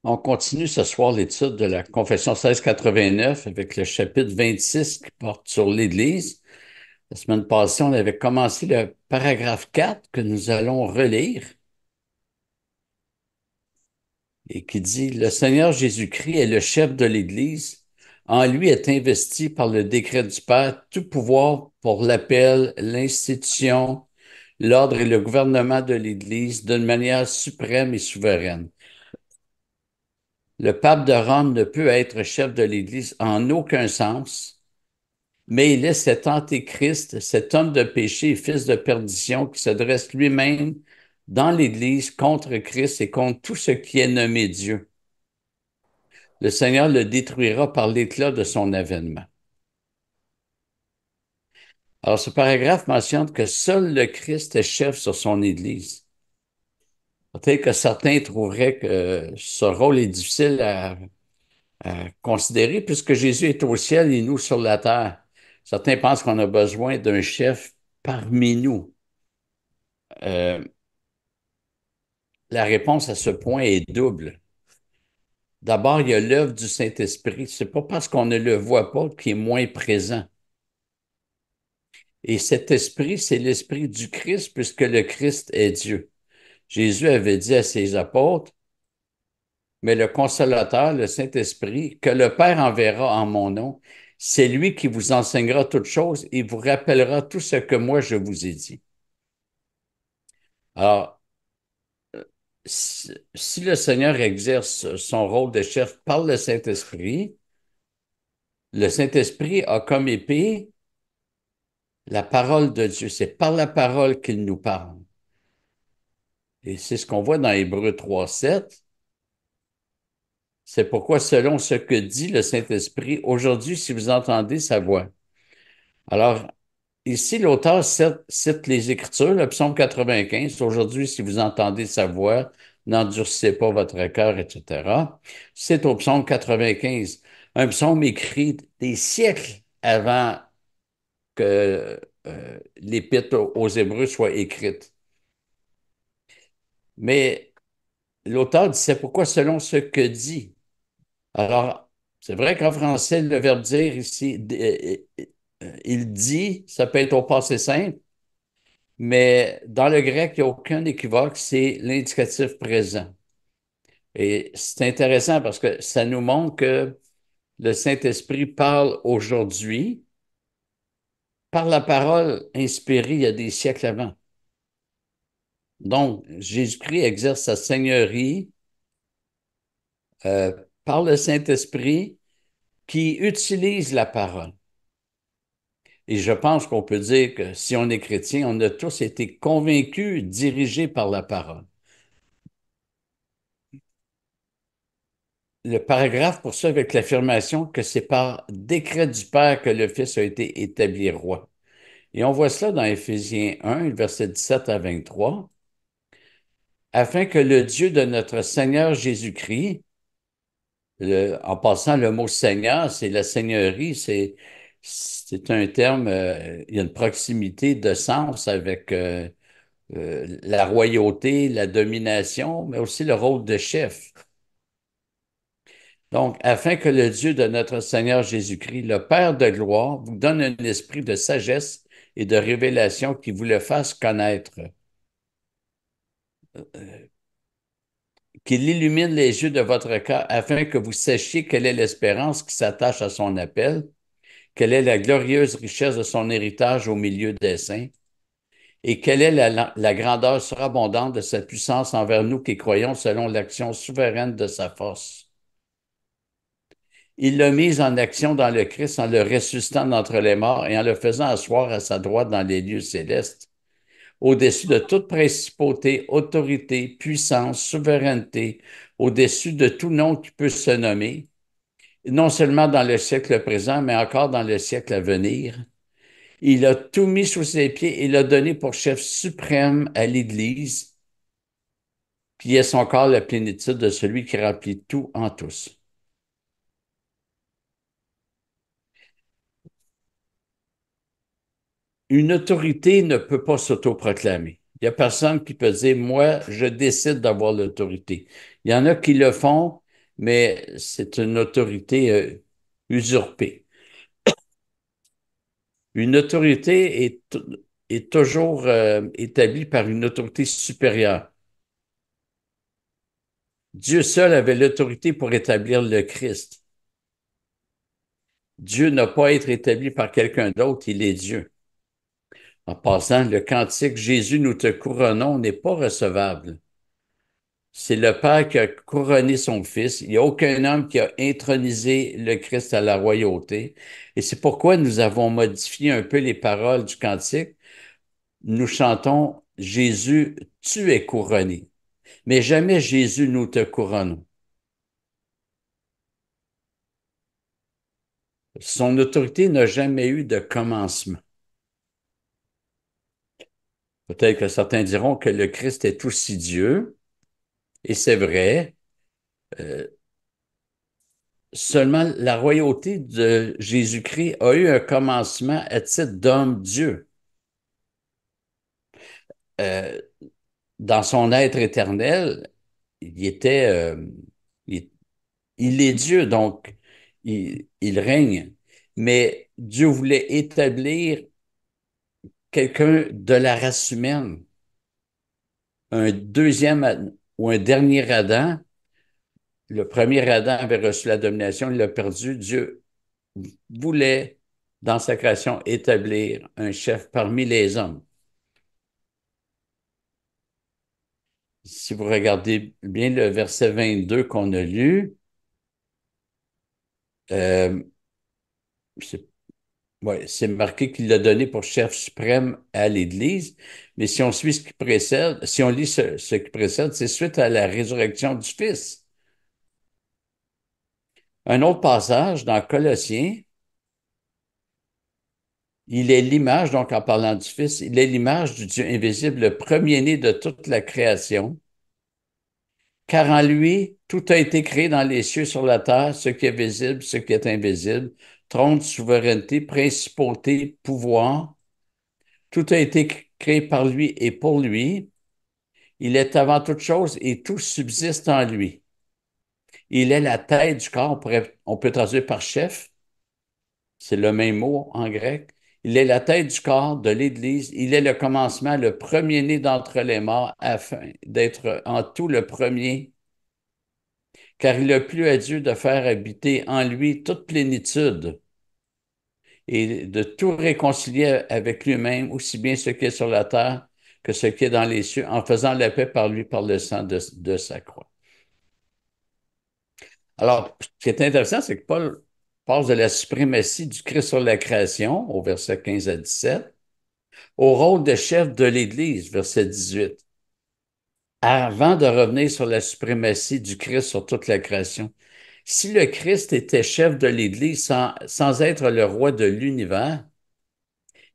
On continue ce soir l'étude de la Confession 1689 avec le chapitre 26 qui porte sur l'Église. La semaine passée, on avait commencé le paragraphe 4 que nous allons relire et qui dit, Le Seigneur Jésus-Christ est le chef de l'Église. En lui est investi par le décret du Père tout pouvoir pour l'appel, l'institution, l'ordre et le gouvernement de l'Église d'une manière suprême et souveraine. Le pape de Rome ne peut être chef de l'Église en aucun sens, mais il est cet antéchrist, cet homme de péché et fils de perdition qui se dresse lui-même dans l'Église contre Christ et contre tout ce qui est nommé Dieu. Le Seigneur le détruira par l'éclat de son avènement. Alors, ce paragraphe mentionne que seul le Christ est chef sur son Église. Peut-être que certains trouveraient que ce rôle est difficile à considérer puisque Jésus est au ciel et nous sur la terre. Certains pensent qu'on a besoin d'un chef parmi nous. Euh, la réponse à ce point est double. D'abord, il y a l'œuvre du Saint-Esprit. C'est pas parce qu'on ne le voit pas qu'il est moins présent. Et cet esprit, c'est l'esprit du Christ puisque le Christ est Dieu. Jésus avait dit à ses apôtres, mais le consolateur, le Saint-Esprit, que le Père enverra en mon nom, c'est lui qui vous enseignera toutes choses et vous rappellera tout ce que moi je vous ai dit. Alors, si le Seigneur exerce son rôle de chef par le Saint-Esprit a comme épée la parole de Dieu. C'est par la parole qu'il nous parle. Et c'est ce qu'on voit dans Hébreux 3:7. C'est pourquoi, selon ce que dit le Saint-Esprit, aujourd'hui, si vous entendez sa voix. Alors, ici, l'auteur cite les Écritures, le psaume 95, aujourd'hui, si vous entendez sa voix, n'endurcissez pas votre cœur, etc. C'est au psaume 95, un psaume écrit des siècles avant que l'Épître aux Hébreux soit écrite. Mais l'auteur dit, c'est pourquoi selon ce que dit. Alors, c'est vrai qu'en français, le verbe dire ici, il dit, ça peut être au passé simple, mais dans le grec, il n'y a aucun équivoque, c'est l'indicatif présent. Et c'est intéressant parce que ça nous montre que le Saint-Esprit parle aujourd'hui par la parole inspirée il y a des siècles avant. Donc, Jésus-Christ exerce sa seigneurie euh, par le Saint-Esprit qui utilise la parole. Et je pense qu'on peut dire que si on est chrétien, on a tous été convaincus, dirigés par la parole. Le paragraphe poursuit avec l'affirmation que c'est par décret du Père que le Fils a été établi roi. Et on voit cela dans Éphésiens 1, versets 17 à 23, afin que le Dieu de notre Seigneur Jésus-Christ, en passant le mot Seigneur, c'est la seigneurie, c'est un terme, il y a une proximité de sens avec la royauté, la domination, mais aussi le rôle de chef. Donc, afin que le Dieu de notre Seigneur Jésus-Christ, le Père de gloire, vous donne un esprit de sagesse et de révélation qui vous le fasse connaître, qu'il illumine les yeux de votre cœur afin que vous sachiez quelle est l'espérance qui s'attache à son appel, quelle est la glorieuse richesse de son héritage au milieu des saints, et quelle est la grandeur surabondante de sa puissance envers nous qui croyons selon l'action souveraine de sa force. Il l'a mis en action dans le Christ en le ressuscitant d'entre les morts et en le faisant asseoir à sa droite dans les lieux célestes, au-dessus de toute principauté, autorité, puissance, souveraineté, au-dessus de tout nom qui peut se nommer, non seulement dans le siècle présent, mais encore dans le siècle à venir. Il a tout mis sous ses pieds et l'a donné pour chef suprême à l'Église, qui est son corps la plénitude de celui qui remplit tout en tous. Une autorité ne peut pas s'autoproclamer. Il n'y a personne qui peut dire, moi, je décide d'avoir l'autorité. Il y en a qui le font, mais c'est une autorité usurpée. Une autorité est toujours établie par une autorité supérieure. Dieu seul avait l'autorité pour établir le Christ. Dieu n'a pas à être établi par quelqu'un d'autre, il est Dieu. En passant, le cantique Jésus, nous te couronnons n'est pas recevable. C'est le Père qui a couronné son Fils. Il n'y a aucun homme qui a intronisé le Christ à la royauté. Et c'est pourquoi nous avons modifié un peu les paroles du cantique. Nous chantons Jésus, tu es couronné. Mais jamais Jésus, nous te couronnons. Son autorité n'a jamais eu de commencement. Peut-être que certains diront que le Christ est aussi Dieu, et c'est vrai. Euh, Seulement, la royauté de Jésus-Christ a eu un commencement à titre d'homme-Dieu. Euh, dans son être éternel, il était, il, il est Dieu, donc il règne. Mais Dieu voulait établir quelqu'un de la race humaine, un deuxième ou un dernier Adam. Le premier Adam avait reçu la domination, il l'a perdu. Dieu voulait, dans sa création, établir un chef parmi les hommes. Si vous regardez bien le verset 22 qu'on a lu, euh, c'est ouais, c'est marqué qu'il l'a donné pour chef suprême à l'Église, mais si on suit ce qui précède, si on lit ce qui précède, c'est suite à la résurrection du Fils. Un autre passage dans Colossiens, il est l'image, donc en parlant du Fils, il est l'image du Dieu invisible, le premier-né de toute la création, car en lui, tout a été créé dans les cieux, sur la terre, ce qui est visible, ce qui est invisible, trône, souveraineté, principauté, pouvoir. Tout a été créé par lui et pour lui. Il est avant toute chose et tout subsiste en lui. Il est la tête du corps, on peut traduire par chef, c'est le même mot en grec. Il est la tête du corps de l'Église. Il est le commencement, le premier-né d'entre les morts, afin d'être en tout le premier, car il a plu à Dieu de faire habiter en lui toute plénitude et de tout réconcilier avec lui-même, aussi bien ce qui est sur la terre que ce qui est dans les cieux, en faisant la paix par lui, par le sang de sa croix. Alors, ce qui est intéressant, c'est que Paul passe de la suprématie du Christ sur la création, au verset 15 à 17, au rôle de chef de l'Église, verset 18, avant de revenir sur la suprématie du Christ sur toute la création. Si le Christ était chef de l'Église sans être le roi de l'univers,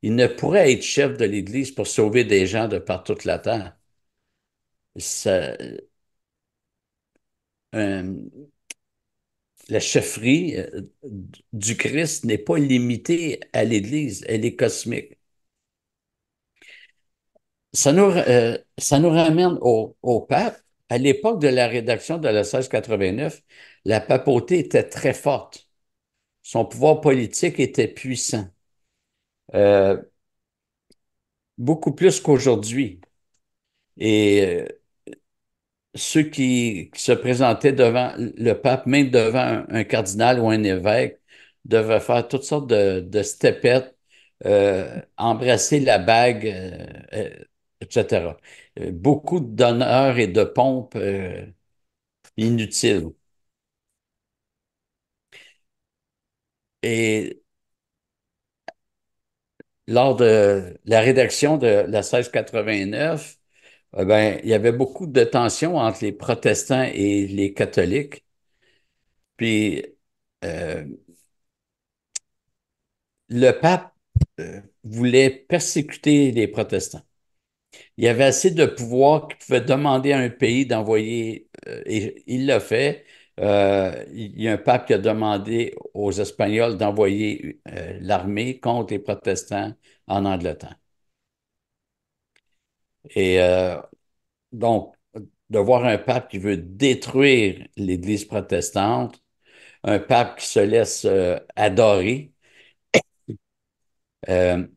il ne pourrait être chef de l'Église pour sauver des gens de par toute la terre. Ça, euh, la chefferie du Christ n'est pas limitée à l'Église, elle est cosmique. Ça nous ramène au pape. À l'époque de la rédaction de la 1689, la papauté était très forte. Son pouvoir politique était puissant, euh, beaucoup plus qu'aujourd'hui. Et ceux qui se présentaient devant le pape, même devant un cardinal ou un évêque, devaient faire toutes sortes de stepettes, embrasser la bague, etc. Beaucoup d'honneur et de pompe inutiles. Et lors de la rédaction de la 1689, ben, il y avait beaucoup de tensions entre les protestants et les catholiques. Puis euh, le pape voulait persécuter les protestants. Il y avait assez de pouvoir qu'il pouvait demander à un pays d'envoyer, et il l'a fait. Il y a un pape qui a demandé aux Espagnols d'envoyer l'armée contre les protestants en Angleterre. Et donc, de voir un pape qui veut détruire l'Église protestante, un pape qui se laisse adorer. Euh,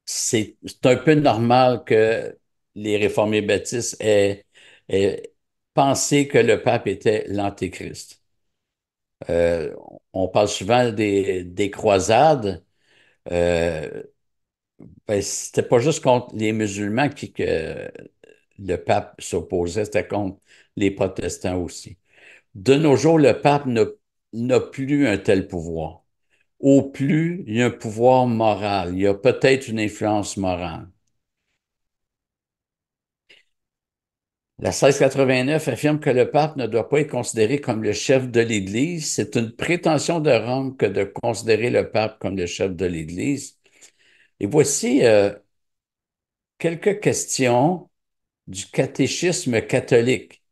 c'est un peu normal que les réformés baptistes aient pensé que le pape était l'Antéchrist. Euh, on parle souvent des croisades. Euh, ben, c'était pas juste contre les musulmans que le pape s'opposait, c'était contre les protestants aussi. De nos jours, le pape n'a plus un tel pouvoir. Au plus, il y a un pouvoir moral, il y a peut-être une influence morale. La 1689 affirme que le pape ne doit pas être considéré comme le chef de l'Église. C'est une prétention de Rome que de considérer le pape comme le chef de l'Église. Et voici quelques questions du catéchisme catholique.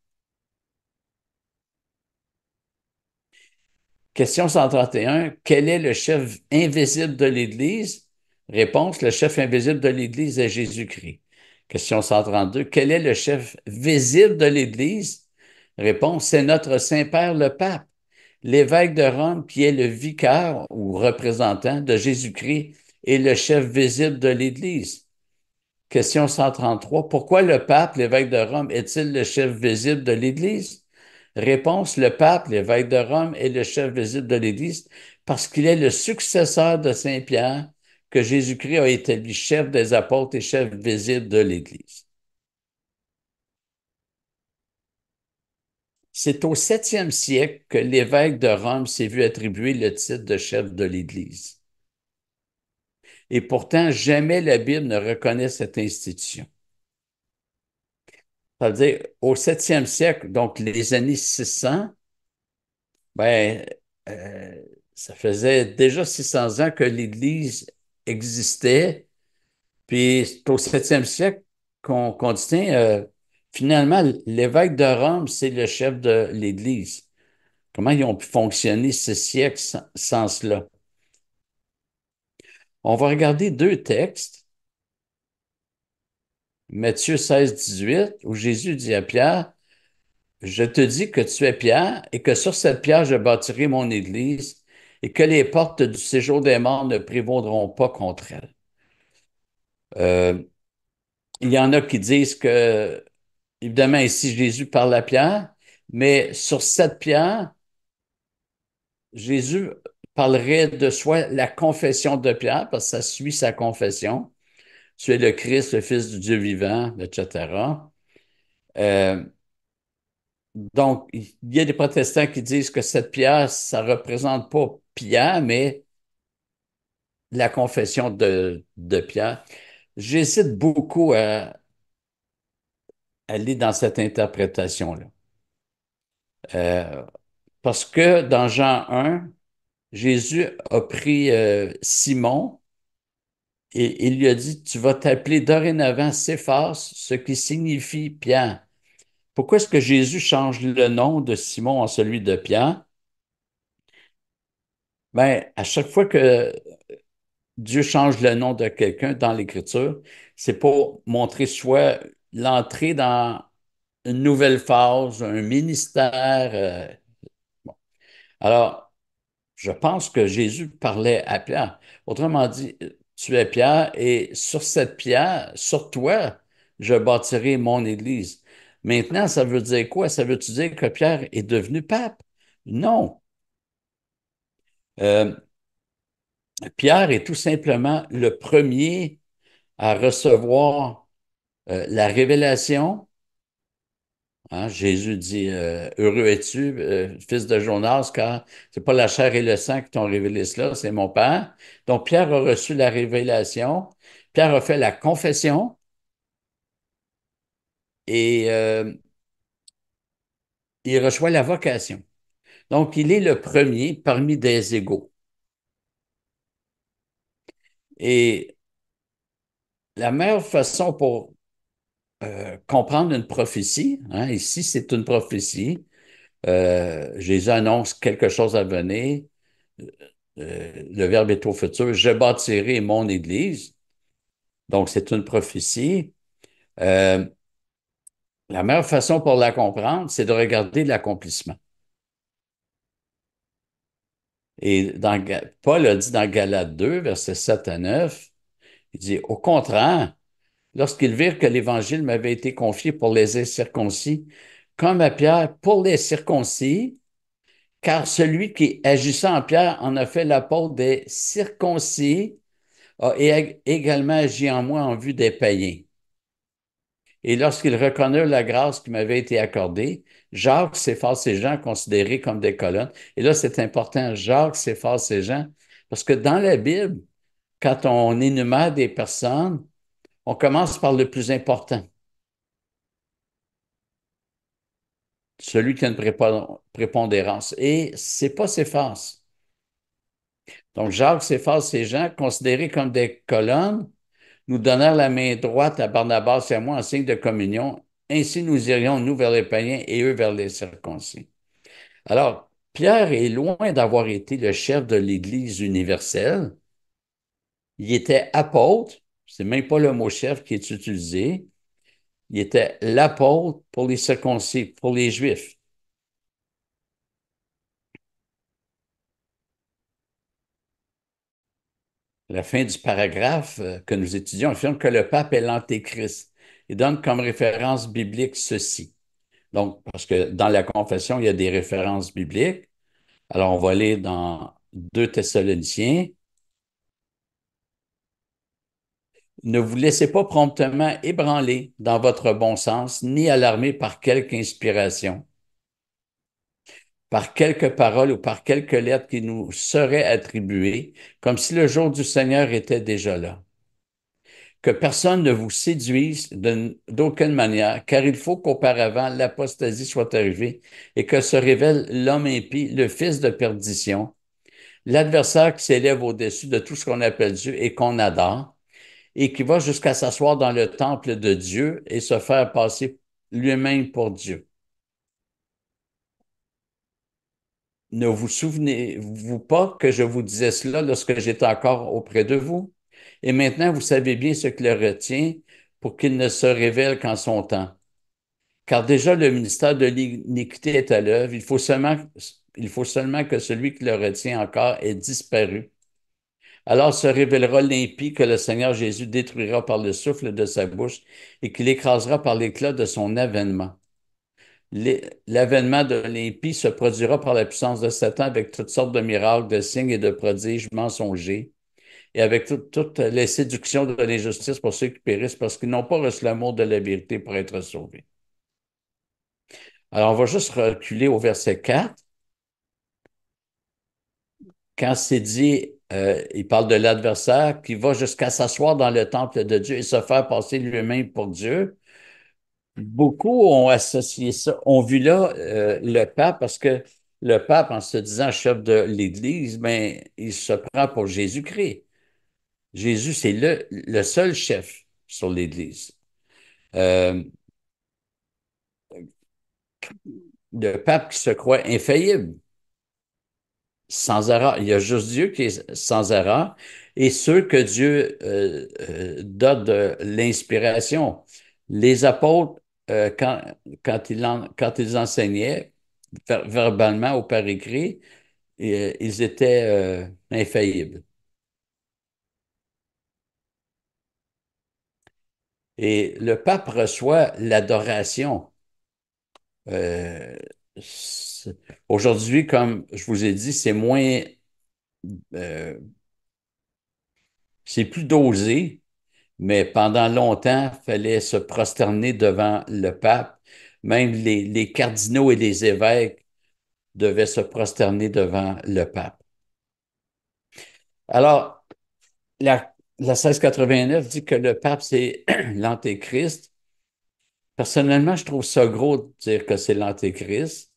Question 131. Quel est le chef invisible de l'Église? Réponse, le chef invisible de l'Église est Jésus-Christ. Question 132. Quel est le chef visible de l'Église? Réponse, c'est notre Saint-Père le Pape. L'évêque de Rome, qui est le vicaire ou représentant de Jésus-Christ, est le chef visible de l'Église. Question 133. Pourquoi le pape, l'évêque de Rome, est-il le chef visible de l'Église? Réponse. Le pape, l'évêque de Rome, est le chef visible de l'Église parce qu'il est le successeur de Saint Pierre que Jésus-Christ a établi chef des apôtres et chef visible de l'Église. C'est au 7e siècle que l'évêque de Rome s'est vu attribuer le titre de chef de l'Église. Et pourtant, jamais la Bible ne reconnaît cette institution. Ça veut dire, au 7e siècle, donc les années 600, ben, euh, ça faisait déjà 600 ans que l'Église existait, puis c'est au 7e siècle qu'on dit, tiens, finalement, l'évêque de Rome, c'est le chef de l'Église. Comment ils ont pu fonctionner 6 siècles sans cela? On va regarder deux textes, Matthieu 16, 18, où Jésus dit à Pierre, je te dis que tu es Pierre et que sur cette pierre je bâtirai mon église et que les portes du séjour des morts ne prévaudront pas contre elle. Euh, il y en a qui disent que, évidemment, ici Jésus parle à Pierre, mais sur cette pierre, Jésus parlerait de soit la confession de Pierre, parce que ça suit sa confession, tu es le Christ, le Fils du Dieu vivant, etc. Euh, donc, il y a des protestants qui disent que cette pierre, ça ne représente pas Pierre, mais la confession de Pierre. J'hésite beaucoup à aller dans cette interprétation-là. Euh, Parce que dans Jean 1, Jésus a pris Simon et il lui a dit, tu vas t'appeler dorénavant Céphas, ce qui signifie Pierre. Pourquoi est-ce que Jésus change le nom de Simon en celui de Pierre? Ben, à chaque fois que Dieu change le nom de quelqu'un dans l'Écriture, c'est pour montrer soit l'entrée dans une nouvelle phase, un ministère. Bon. Alors, je pense que Jésus parlait à Pierre. Autrement dit, tu es Pierre et sur cette pierre, sur toi, je bâtirai mon Église. Maintenant, ça veut dire quoi? Ça veut dire que Pierre est devenu pape? Non. Euh, Pierre est tout simplement le premier à recevoir la révélation. Hein, Jésus dit, heureux es-tu, fils de Jonas, car c'est pas la chair et le sang qui t'ont révélé cela, c'est mon Père. Donc, Pierre a reçu la révélation. Pierre a fait la confession et il reçoit la vocation. Donc, il est le premier parmi des égaux. Et la meilleure façon pour comprendre une prophétie, hein, ici, c'est une prophétie. Jésus annonce quelque chose à venir. Le verbe est au futur. Je bâtirai mon Église. Donc, c'est une prophétie. Euh, la meilleure façon pour la comprendre, c'est de regarder l'accomplissement. Et Paul a dit dans Galates 2, versets 7 à 9, il dit, au contraire, lorsqu'ils virent que l'Évangile m'avait été confié pour les incirconcis, comme à Pierre pour les circoncis, car celui qui agissait en Pierre en a fait l'apôtre des circoncis, a également agi en moi en vue des païens. Et lorsqu'ils reconnurent la grâce qui m'avait été accordée, Jacques, Céphas et Jean considérés comme des colonnes. Et là, c'est important, Jacques, Céphas et Jean, parce que dans la Bible, quand on énumère des personnes, on commence par le plus important, celui qui a une prépondérance. Et c'est pas Céphas. Donc, Jacques, Céphas et Jean, considérés comme des colonnes, nous donnèrent la main droite à Barnabas et à moi en signe de communion. Ainsi, nous irions, nous, vers les païens et eux vers les circoncis. Alors, Pierre est loin d'avoir été le chef de l'Église universelle. Il était apôtre, c'est même pas le mot chef qui est utilisé. Il était l'apôtre pour les circoncis, pour les Juifs. La fin du paragraphe que nous étudions affirme que le pape est l'antéchrist. Il donne comme référence biblique ceci. Donc, parce que dans la confession, il y a des références bibliques. Alors, on va aller dans 2 Thessaloniciens. Ne vous laissez pas promptement ébranler dans votre bon sens, ni alarmer par quelque inspiration, par quelque parole ou par quelque lettre qui nous serait attribuée, comme si le jour du Seigneur était déjà là. Que personne ne vous séduise d'aucune manière, car il faut qu'auparavant l'apostasie soit arrivée et que se révèle l'homme impie, le fils de perdition, l'adversaire qui s'élève au-dessus de tout ce qu'on appelle Dieu et qu'on adore, et qui va jusqu'à s'asseoir dans le temple de Dieu et se faire passer lui-même pour Dieu. Ne vous souvenez-vous pas que je vous disais cela lorsque j'étais encore auprès de vous? Et maintenant, vous savez bien ce qui le retient pour qu'il ne se révèle qu'en son temps. Car déjà le ministère de l'iniquité est à l'œuvre. Il faut seulement que celui qui le retient encore ait disparu. Alors se révélera l'impie que le Seigneur Jésus détruira par le souffle de sa bouche et qu'il écrasera par l'éclat de son avènement. L'avènement de l'impie se produira par la puissance de Satan avec toutes sortes de miracles, de signes et de prodiges mensongers, et avec toutes les séductions de l'injustice pour ceux qui périssent parce qu'ils n'ont pas reçu l'amour de la vérité pour être sauvés. Alors, on va juste reculer au verset 4. Quand c'est dit, il parle de l'adversaire qui va jusqu'à s'asseoir dans le temple de Dieu et se faire passer lui-même pour Dieu. Beaucoup ont associé ça, ont vu là le pape parce que le pape, en se disant chef de l'Église, ben, il se prend pour Jésus-Christ. Jésus, c'est le seul chef sur l'Église. Euh, le pape qui se croit infaillible, sans erreur. Il y a juste Dieu qui est sans erreur et ceux que Dieu donne de l'inspiration. Les apôtres, quand ils enseignaient verbalement ou par écrit, ils étaient infaillibles. Et le pape reçoit l'adoration. Euh, Aujourd'hui, comme je vous ai dit, euh, c'est plus dosé. Mais pendant longtemps, il fallait se prosterner devant le pape. Même les cardinaux et les évêques devaient se prosterner devant le pape. Alors, la 1689 dit que le pape, c'est l'antéchrist. Personnellement, je trouve ça gros de dire que c'est l'antéchrist.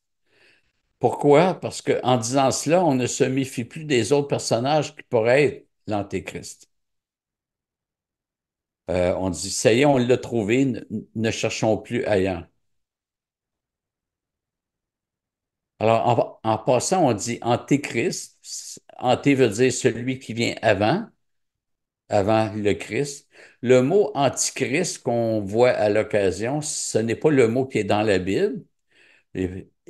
Pourquoi? Parce qu'en disant cela, on ne se méfie plus des autres personnages qui pourraient être l'antéchrist. On dit, ça y est, on l'a trouvé, ne cherchons plus ailleurs. Alors, en passant, on dit antéchrist. Anté veut dire celui qui vient avant. avant le Christ. Le mot antichrist qu'on voit à l'occasion, ce n'est pas le mot qui est dans la Bible.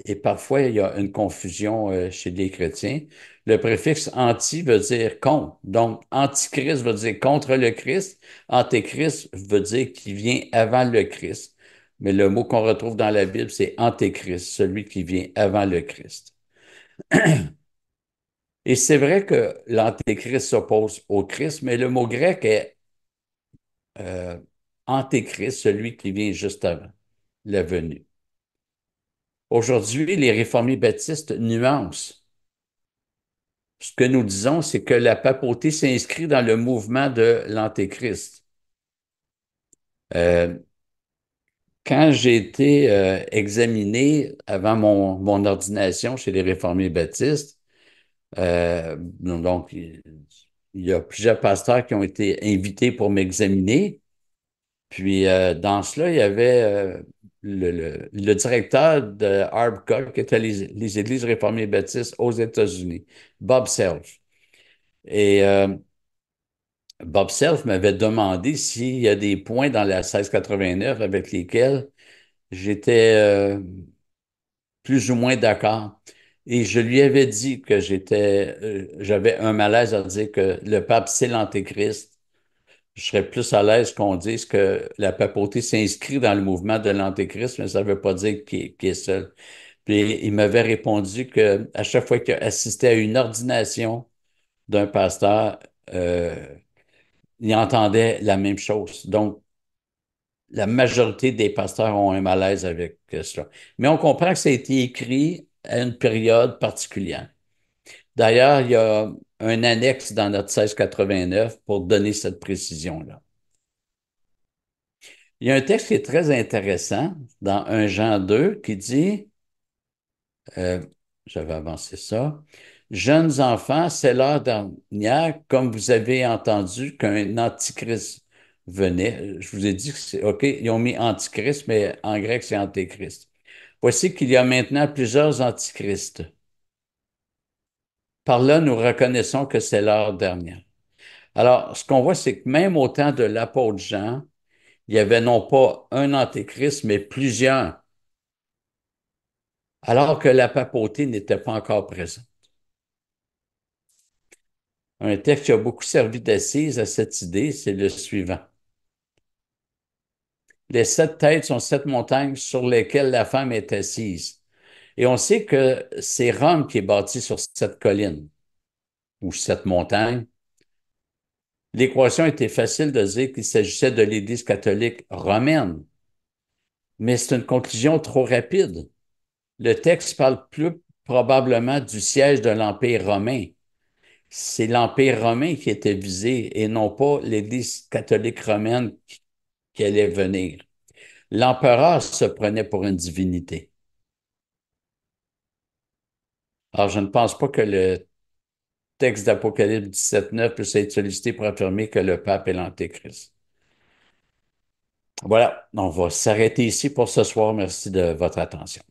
Et parfois, il y a une confusion chez les chrétiens. Le préfixe anti veut dire contre. Donc, antichrist veut dire contre le Christ. Antéchrist veut dire qui vient avant le Christ. Mais le mot qu'on retrouve dans la Bible, c'est antéchrist, celui qui vient avant le Christ. Et c'est vrai que l'antéchrist s'oppose au Christ, mais le mot grec est euh, antéchrist, celui qui vient juste avant la venue. Aujourd'hui, les réformés baptistes nuancent. Ce que nous disons, c'est que la papauté s'inscrit dans le mouvement de l'Antéchrist. Euh, Quand j'ai été examiné avant mon ordination chez les réformés baptistes, donc il y a plusieurs pasteurs qui ont été invités pour m'examiner. Puis dans cela, il y avait le directeur de ARBCA, qui était les Églises réformées baptistes aux États-Unis, Bob Self. Et Bob Self m'avait demandé s'il y a des points dans la 1689 avec lesquels j'étais plus ou moins d'accord. Et je lui avais dit que j'avais un malaise à dire que le pape, c'est l'Antéchrist. Je serais plus à l'aise qu'on dise que la papauté s'inscrit dans le mouvement de l'Antéchrist, mais ça ne veut pas dire qu'il est seul. Puis il m'avait répondu que à chaque fois qu'il assistait à une ordination d'un pasteur, il entendait la même chose. Donc, la majorité des pasteurs ont un malaise avec cela. Mais on comprend que ça a été écrit à une période particulière. D'ailleurs, il y a un annexe dans notre 1689 pour donner cette précision-là. Il y a un texte qui est très intéressant dans 1 Jean 2 qui dit, euh, j'avais avancé ça, Jeunes enfants, c'est l'heure dernière, comme vous avez entendu qu'un antichrist venait. Je vous ai dit que c'est OK, ils ont mis antichrist, mais en grec, c'est antéchrist. Voici qu'il y a maintenant plusieurs antichrists. Par là, nous reconnaissons que c'est l'heure dernière. Alors, ce qu'on voit, c'est que même au temps de l'apôtre Jean, il y avait non pas un antéchrist, mais plusieurs, alors que la papauté n'était pas encore présente. Un texte qui a beaucoup servi d'assise à cette idée, c'est le suivant. Les 7 têtes sont 7 montagnes sur lesquelles la femme est assise. Et on sait que c'est Rome qui est bâti sur cette colline ou cette montagne. L'équation était facile de dire qu'il s'agissait de l'Église catholique romaine, mais c'est une conclusion trop rapide. Le texte parle plus probablement du siège de l'Empire romain. C'est l'Empire romain qui était visé et non pas l'Église catholique romaine qui allait venir. L'empereur se prenait pour une divinité. Alors, je ne pense pas que le texte d'Apocalypse 17.9 puisse être sollicité pour affirmer que le pape est l'Antéchrist. Voilà, on va s'arrêter ici pour ce soir. Merci de votre attention.